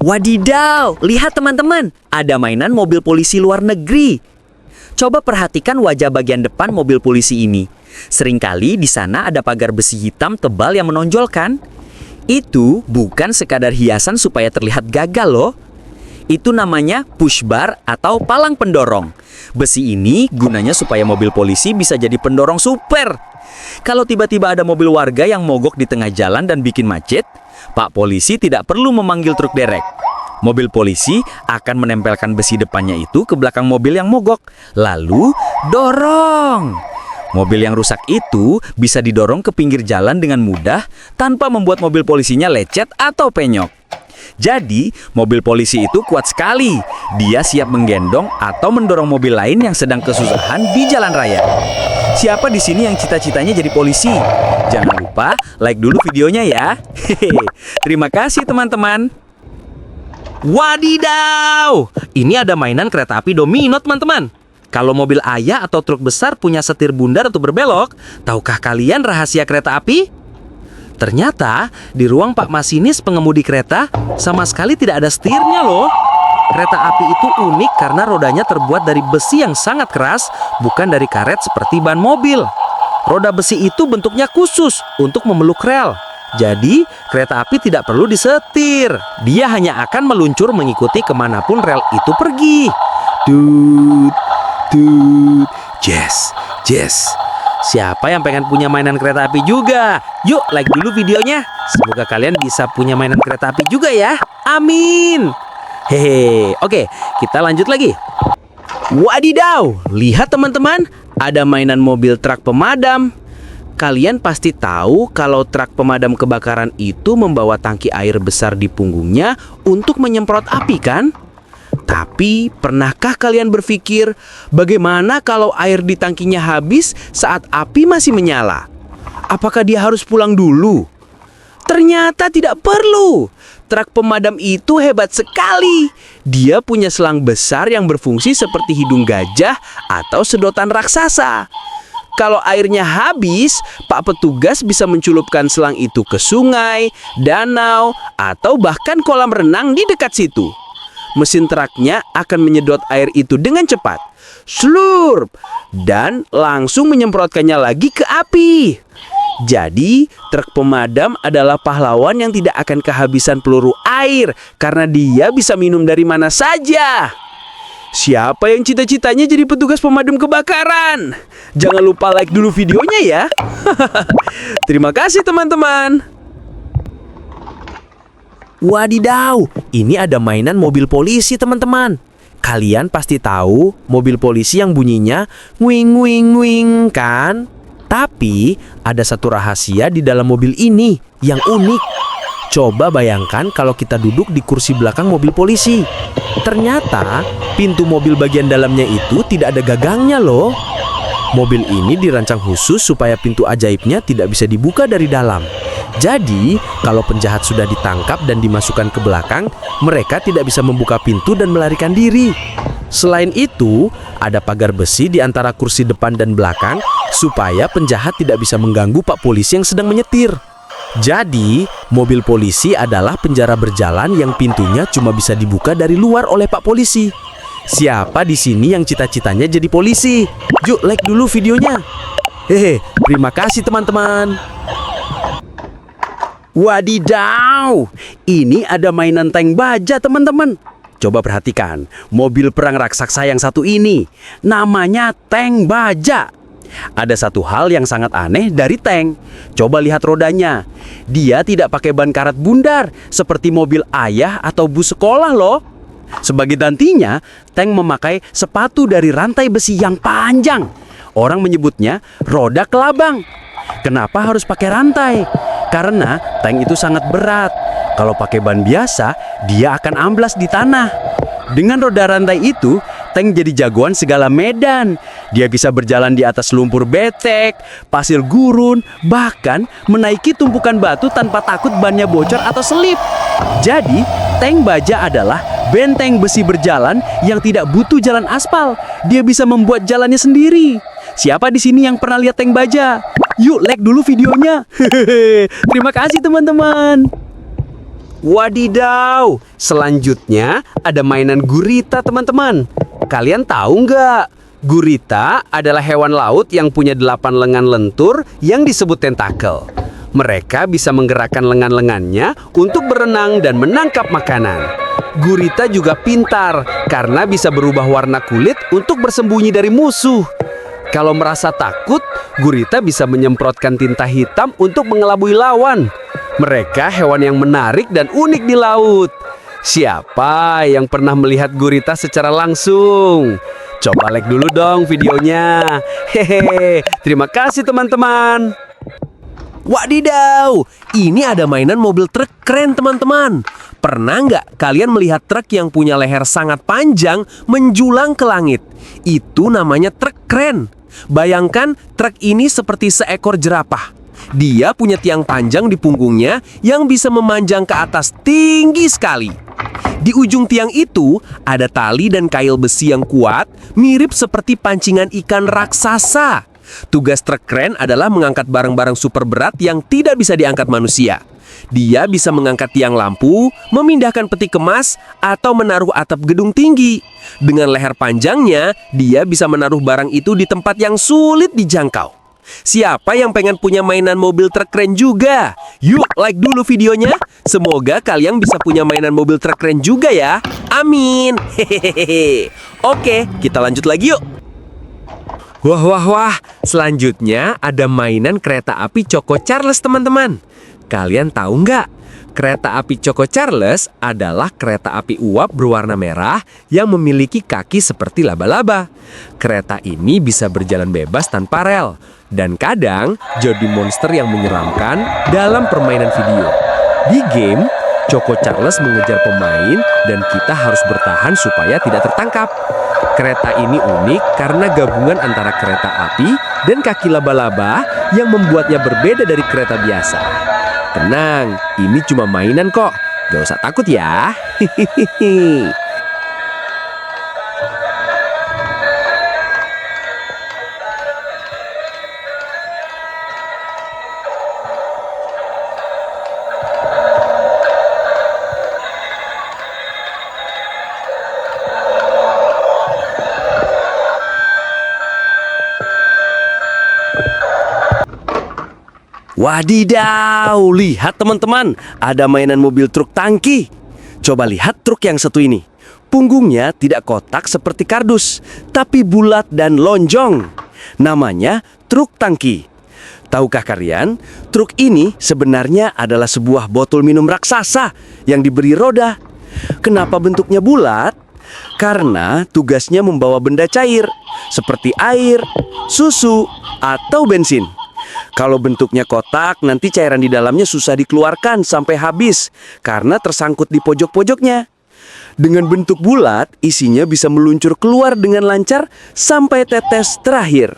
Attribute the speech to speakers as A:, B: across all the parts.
A: Wadidaw, lihat teman-teman, ada mainan mobil polisi luar negeri. Coba perhatikan wajah bagian depan mobil polisi ini. Seringkali di sana ada pagar besi hitam tebal yang menonjolkan. Itu bukan sekadar hiasan supaya terlihat gagah loh. Itu namanya push bar atau palang pendorong. Besi ini gunanya supaya mobil polisi bisa jadi pendorong super. Kalau tiba-tiba ada mobil warga yang mogok di tengah jalan dan bikin macet, Pak Polisi tidak perlu memanggil truk derek. Mobil polisi akan menempelkan besi depannya itu ke belakang mobil yang mogok, lalu dorong. Mobil yang rusak itu bisa didorong ke pinggir jalan dengan mudah tanpa membuat mobil polisinya lecet atau penyok. Jadi, mobil polisi itu kuat sekali. Dia siap menggendong atau mendorong mobil lain yang sedang kesusahan di jalan raya. Siapa di sini yang cita-citanya jadi polisi? Jangan lupa like dulu videonya ya. Hehehe. Terima kasih teman-teman.
B: Wadidaw! Ini ada mainan kereta api domino, teman-teman. Kalau mobil ayah atau truk besar punya setir bundar untuk berbelok, tahukah kalian rahasia kereta api? Ternyata, di ruang Pak Masinis pengemudi kereta, sama sekali tidak ada setirnya loh. Kereta api itu unik karena rodanya terbuat dari besi yang sangat keras, bukan dari karet seperti ban mobil. Roda besi itu bentuknya khusus untuk memeluk rel. Jadi, kereta api tidak perlu disetir. Dia hanya akan meluncur mengikuti kemanapun rel itu pergi. Tut, tut, yes, yes. Siapa yang pengen punya mainan kereta api juga? Yuk, like dulu videonya. Semoga kalian bisa punya mainan kereta api juga ya. Amin. Hehe, oke, kita lanjut lagi. Wadidaw, lihat teman-teman, ada mainan mobil truk pemadam. Kalian pasti tahu kalau truk pemadam kebakaran itu membawa tangki air besar di punggungnya untuk menyemprot api kan? Tapi, pernahkah kalian berpikir bagaimana kalau air di tangkinya habis saat api masih menyala? Apakah dia harus pulang dulu? Ternyata tidak perlu. Truk pemadam itu hebat sekali. Dia punya selang besar yang berfungsi seperti hidung gajah atau sedotan raksasa. Kalau airnya habis, Pak Petugas bisa menculupkan selang itu ke sungai, danau, atau bahkan kolam renang di dekat situ. Mesin truknya akan menyedot air itu dengan cepat, slurp, dan langsung menyemprotkannya lagi ke api. Jadi, truk pemadam adalah pahlawan yang tidak akan kehabisan peluru air karena dia bisa minum dari mana saja. Siapa yang cita-citanya jadi petugas pemadam kebakaran? Jangan lupa like dulu videonya ya. Terima kasih teman-teman. Wadidaw, ini ada mainan mobil polisi teman-teman. Kalian pasti tahu mobil polisi yang bunyinya wing wing wing kan? Tapi ada satu rahasia di dalam mobil ini yang unik. Coba bayangkan kalau kita duduk di kursi belakang mobil polisi. Ternyata pintu mobil bagian dalamnya itu tidak ada gagangnya loh. Mobil ini dirancang khusus supaya pintu ajaibnya tidak bisa dibuka dari dalam. Jadi, kalau penjahat sudah ditangkap dan dimasukkan ke belakang, mereka tidak bisa membuka pintu dan melarikan diri. Selain itu, ada pagar besi di antara kursi depan dan belakang supaya penjahat tidak bisa mengganggu Pak Polisi yang sedang menyetir. Jadi, mobil polisi adalah penjara berjalan yang pintunya cuma bisa dibuka dari luar oleh Pak Polisi. Siapa di sini yang cita-citanya jadi polisi? Yuk, like dulu videonya. Hehe, terima kasih teman-teman. Wadidaw, ini ada mainan tank baja teman-teman. Coba perhatikan, mobil perang raksasa yang satu ini. Namanya tank baja. Ada satu hal yang sangat aneh dari tank. Coba lihat rodanya. Dia tidak pakai ban karet bundar seperti mobil ayah atau bus sekolah loh. Sebagai gantinya, tank memakai sepatu dari rantai besi yang panjang. Orang menyebutnya roda kelabang. Kenapa harus pakai rantai? Karena tank itu sangat berat. Kalau pakai ban biasa, dia akan amblas di tanah. Dengan roda rantai itu, tank jadi jagoan segala medan. Dia bisa berjalan di atas lumpur betek, pasir gurun, bahkan menaiki tumpukan batu tanpa takut bannya bocor atau selip. Jadi, tank baja adalah benteng besi berjalan yang tidak butuh jalan aspal. Dia bisa membuat jalannya sendiri. Siapa di sini yang pernah lihat tank baja? Yuk, like dulu videonya. Terima kasih teman-teman.
C: Wadidaw, selanjutnya ada mainan gurita teman-teman. Kalian tahu nggak? Gurita adalah hewan laut yang punya 8 lengan lentur yang disebut tentakel. Mereka bisa menggerakkan lengan-lengannya untuk berenang dan menangkap makanan. Gurita juga pintar karena bisa berubah warna kulit untuk bersembunyi dari musuh. Kalau merasa takut, gurita bisa menyemprotkan tinta hitam untuk mengelabui lawan. Mereka hewan yang menarik dan unik di laut. Siapa yang pernah melihat gurita secara langsung? Coba like dulu dong videonya. Hehe, terima kasih teman-teman.
D: Wadidaw, ini ada mainan mobil truk keren teman-teman. Pernah nggak kalian melihat truk yang punya leher sangat panjang menjulang ke langit? Itu namanya truk keren. Bayangkan truk ini seperti seekor jerapah. Dia punya tiang panjang di punggungnya yang bisa memanjang ke atas tinggi sekali. Di ujung tiang itu ada tali dan kail besi yang kuat, mirip seperti pancingan ikan raksasa. Tugas truk kren adalah mengangkat barang-barang super berat yang tidak bisa diangkat manusia. Dia bisa mengangkat tiang lampu, memindahkan peti kemas, atau menaruh atap gedung tinggi. Dengan leher panjangnya, dia bisa menaruh barang itu di tempat yang sulit dijangkau. Siapa yang pengen punya mainan mobil truk keren juga? Yuk, like dulu videonya. Semoga kalian bisa punya mainan mobil truk keren juga ya. Amin. Hehehe. Oke, kita lanjut lagi yuk. Wah. Selanjutnya ada mainan kereta api Choco Charles, teman-teman. Kalian tahu nggak? Kereta api Choco Charles adalah kereta api uap berwarna merah yang memiliki kaki seperti laba-laba. Kereta ini bisa berjalan bebas tanpa rel dan kadang jadi monster yang menyeramkan dalam permainan video. Di game, Choco Charles mengejar pemain dan kita harus bertahan supaya tidak tertangkap. Kereta ini unik karena gabungan antara kereta api dan kaki laba-laba yang membuatnya berbeda dari kereta biasa. Tenang, ini cuma mainan kok. Gak usah takut ya. Hihihi. Wadidaw, lihat teman-teman, ada mainan mobil truk tangki. Coba lihat truk yang satu ini. Punggungnya tidak kotak seperti kardus, tapi bulat dan lonjong. Namanya truk tangki. Tahukah kalian, truk ini sebenarnya adalah sebuah botol minum raksasa yang diberi roda. Kenapa bentuknya bulat? Karena tugasnya membawa benda cair, seperti air, susu, atau bensin. Kalau bentuknya kotak, nanti cairan di dalamnya susah dikeluarkan sampai habis karena tersangkut di pojok-pojoknya. Dengan bentuk bulat, isinya bisa meluncur keluar dengan lancar sampai tetes terakhir.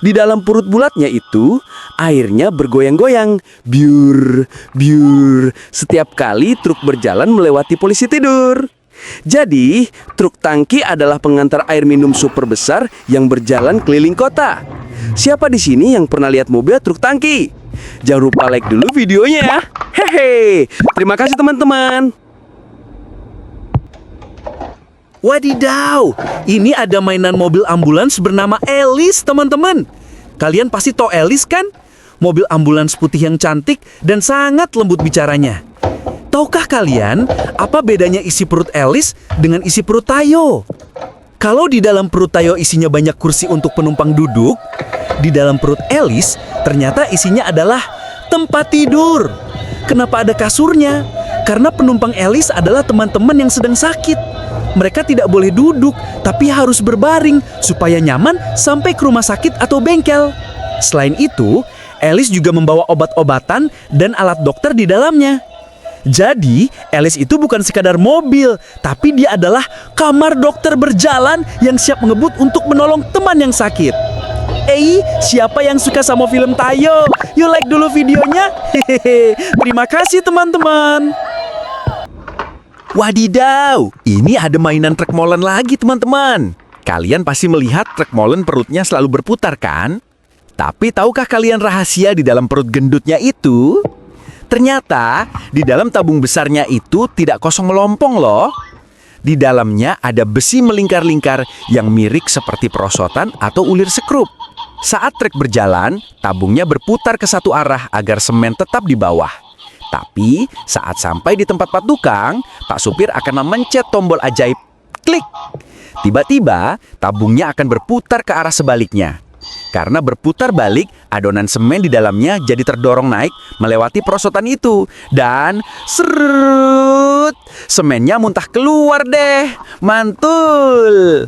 D: Di dalam perut bulatnya itu, airnya bergoyang-goyang, biur, biur, setiap kali truk berjalan melewati polisi tidur. Jadi, truk tangki adalah pengantar air minum super besar yang berjalan keliling kota. Siapa di sini yang pernah lihat mobil truk tangki? Jangan lupa like dulu videonya ya. Hehe. Terima kasih teman-teman. Wadidaw, ini ada mainan mobil ambulans bernama Alice, teman-teman. Kalian pasti tahu Alice kan? Mobil ambulans putih yang cantik dan sangat lembut bicaranya. Tahukah kalian apa bedanya isi perut Alice dengan isi perut Tayo? Kalau di dalam perut Tayo isinya banyak kursi untuk penumpang duduk, di dalam perut Alice ternyata isinya adalah tempat tidur. Kenapa ada kasurnya? Karena penumpang Alice adalah teman-teman yang sedang sakit. Mereka tidak boleh duduk, tapi harus berbaring supaya nyaman sampai ke rumah sakit atau bengkel. Selain itu, Alice juga membawa obat-obatan dan alat dokter di dalamnya. Jadi, Alice itu bukan sekadar mobil, tapi dia adalah kamar dokter berjalan yang siap mengebut untuk menolong teman yang sakit. Siapa yang suka sama film Tayo? Yuk like dulu videonya. Hehehe. Terima kasih teman-teman. Wadidaw, ini ada mainan truk molen lagi teman-teman. Kalian pasti melihat truk molen perutnya selalu berputar kan? Tapi tahukah kalian rahasia di dalam perut gendutnya itu?
E: Ternyata di dalam tabung besarnya itu tidak kosong melompong loh. Di dalamnya ada besi melingkar-lingkar yang mirip seperti perosotan atau ulir sekrup. Saat trek berjalan, tabungnya berputar ke satu arah agar semen tetap di bawah. Tapi saat sampai di tempat Pak Tukang, Pak Supir akan memencet tombol ajaib. Klik! Tiba-tiba, tabungnya akan berputar ke arah sebaliknya. Karena berputar balik, adonan semen di dalamnya jadi terdorong naik melewati perosotan itu. Dan serut, semennya muntah keluar deh. Mantul!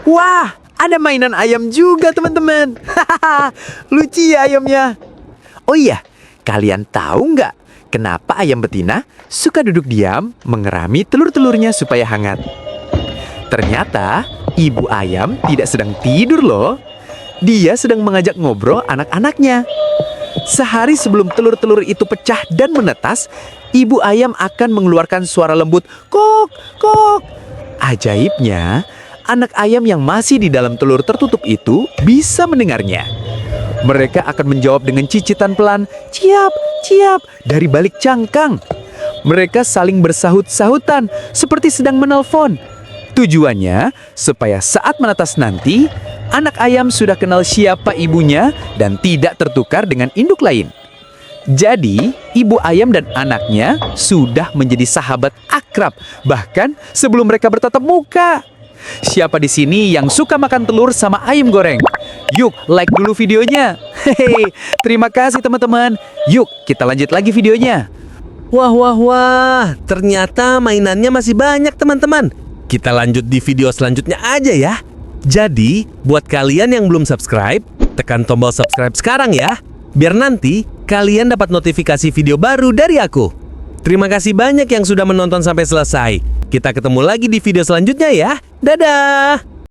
C: Wah, ada mainan ayam juga teman-teman. Hahaha, lucu ya ayamnya. Oh iya, kalian tahu nggak kenapa ayam betina suka duduk diam mengerami telur-telurnya supaya hangat? Ternyata ibu ayam tidak sedang tidur loh. Dia sedang mengajak ngobrol anak-anaknya. Sehari sebelum telur-telur itu pecah dan menetas, ibu ayam akan mengeluarkan suara lembut, kok, kok. Ajaibnya, anak ayam yang masih di dalam telur tertutup itu bisa mendengarnya. Mereka akan menjawab dengan cicitan pelan, ciap, ciap, dari balik cangkang. Mereka saling bersahut-sahutan seperti sedang menelpon. Tujuannya supaya saat menetas nanti, anak ayam sudah kenal siapa ibunya dan tidak tertukar dengan induk lain. Jadi, ibu ayam dan anaknya sudah menjadi sahabat akrab, bahkan sebelum mereka bertatap muka. Siapa di sini yang suka makan telur sama ayam goreng? Yuk, like dulu videonya. Hehe, terima kasih teman-teman. Yuk, kita lanjut lagi videonya.
F: Wah, ternyata mainannya masih banyak teman-teman. Kita lanjut di video selanjutnya aja ya. Jadi, buat kalian yang belum subscribe, tekan tombol subscribe sekarang ya. Biar nanti kalian dapat notifikasi video baru dari aku. Terima kasih banyak yang sudah menonton sampai selesai. Kita ketemu lagi di video selanjutnya ya. Dadah!